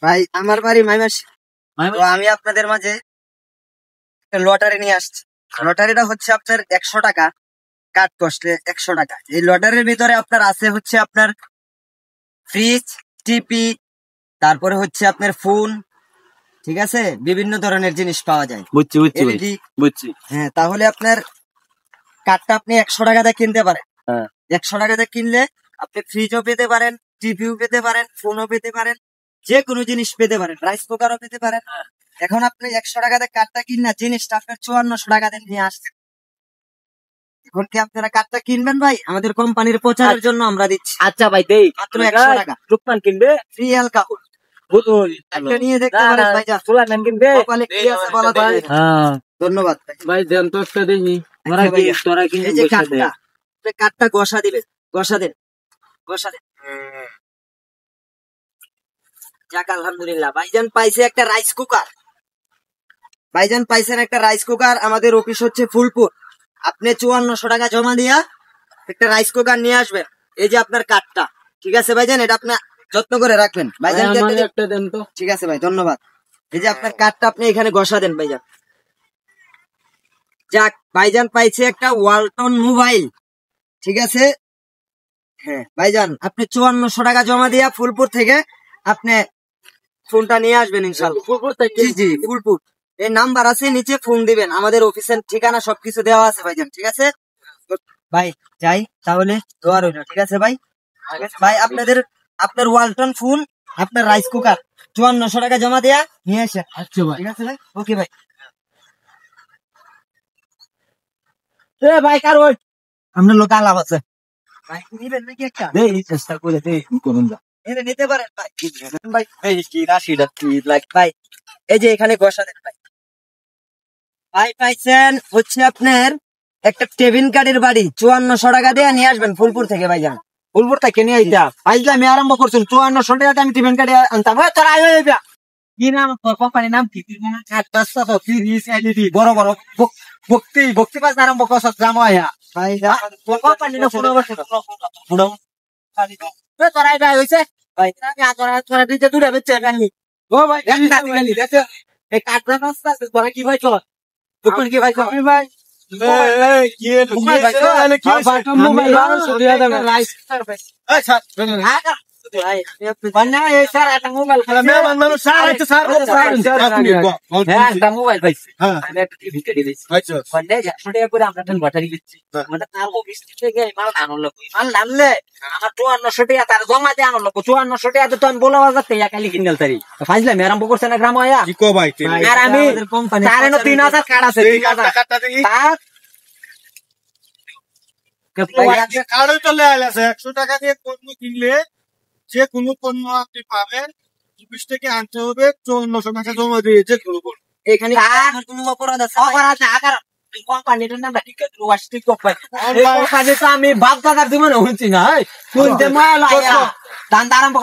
ভাই আমার বাড়ি মাইমাসি। আমি আপনাদের মাঝে একটা লটারি নিয়ে আসছি। লটারিটা হচ্ছে আপনার 100 টাকা, কাট কস্টে 100 টাকা। এই লটারির ভিতরে আপনার আছে হচ্ছে আপনার ফ্রিজ, টিপি, তারপরে হচ্ছে আপনার ফোন, ঠিক আছে, বিভিন্ন ধরনের জিনিস পাওয়া যায়। বুঝছি। হ্যাঁ, তাহলে আপনার কার্ডটা আপনি 100 টাকাতে কিনতে পারেন। 100 টাকাতে কিনলে আপনি ফ্রিজও পেতে পারেন, টিভিও পেতে পারেন, ফোনও পেতে পারেন, যে কোনো জিনিস পেতে পারেন, রাইস কুকারও পেতে পারেন। এখন আপনি 100 টাকাতে কার্ডটা কিনা জিনিসটা আপনার 5400 টাকাতে নিয়ে আসছেন। এখন কি আপনারা কার্ডটা কিনবেন ভাই? আমাদের কোম্পানির প্রচারের জন্য আমরা দিচ্ছি। আচ্ছা ভাই দেই, মাত্র 100 টাকা। রূপমান কিনবে ফ্রি অ্যালকোহল একটা নিয়ে দেখতে পারেন ভাই। কিনবে ধন্যবাদ ভাই। দেন তো একটা দেখি। এই যে কার্ডটা ঘষা দিবেন, ঘষা দেন। যাক আলহামদুলিল্লাহ, ভাইজান পাইছে একটা রাইস কুকার। ভাইজান পাইছেন একটা রাইস কুকার। আমাদের অফিস হচ্ছে ফুলপুর। আপনি 5400 টাকা জমা দিয়া একটা রাইস কুকার নিয়ে আসবেন। এই যে আপনার কার্ডটা, ঠিক আছে ভাইজান, এটা আপনি যত্ন করে রাখবেন ভাইজান। একটা দেন তো। ঠিক আছে ভাই, ধন্যবাদ। এই যে আপনার কার্ডটা আপনি এখানে ঘষা দেন ভাইজান। যাক, ভাইজান পাইছে একটা ওয়ালটন মোবাইল, ঠিক আছে। হ্যাঁ ভাইজান, আপনি 5400 টাকা জমা দিয়া ফুলপুর থেকে আপনি ফোনটা নিয়ে আসবেন ইনশাআল্লাহ। ফুলপুর থেকে? জি, ফুলপুর। এই নাম্বার আছে নিচে, ফোন দিবেন। আমাদের অফিসের ঠিকানা সবকিছু দেওয়া আছে ভাইজান, ঠিক আছে ভাই। যাই তাহলে, দোয়া রইল, ঠিক আছে ভাই। ভাই আপনার ওয়ালটন ফোন, আপনার রাইস কুকার 5400 টাকা জমা দেয়া নিয়ে আসেন। আচ্ছা ভাই, ঠিক আছে ভাই, ওকে ভাই। ভাই কার ওই আপনার লোক আলাপ আছে ভাই, নিবেন নাকি একটা? চেষ্টা করে করুন যা। এটা নিতে পারেন ভাই। ভাই কি রাশিটা কি লাগ ভাই। এই যে এখানে ঘষা দেন ভাই। ভাই পাইছেন হচ্ছে আপনার একটা টেবিল কার্ডের বাড়ি, 5400 টাকা দিয়ে নিয়ে আসবেন ফুলপুর থেকে ভাইজান। ফুলপুর থেকে নিয়ে আইতা আইলে আমি আরম্ভ করছেন 5400 টাকা আমি টিফিন কার্ডে আনতাম। তোরা আইবা কি নাম তোর কোম্পানির নাম কি? বড় বড় ভক্তি পাস আরম্ভ করছ জামাইয়া ভাই। কোম্পানি না পুরো পুরো তোরা আইবা হইছে ভাই। তোরা দিতে দূরে বেচে গানি। ও ভাই এই কাটরা রাস্তা তোরা কি ভাই চল তুই কি ভাই চল ভাই। আরম্ভ করছে না গ্রাম আর আমি 3000 কার্ড আছে। চলে আসে 100 টাকা দিয়ে পণ্য কিনলে যে কোনো পণ্য আপনি পাবেন। 24 থেকে আনতে হবে, 5400 টাকা জমা দিয়ে যে কোনো পণ্য। এখানে কোনো অপরাধ আছে? কোম্পানিটার নাম আমি বাপ দাদার জীবনে শুনছি না। শুনতে মায়া দান আরম্ভ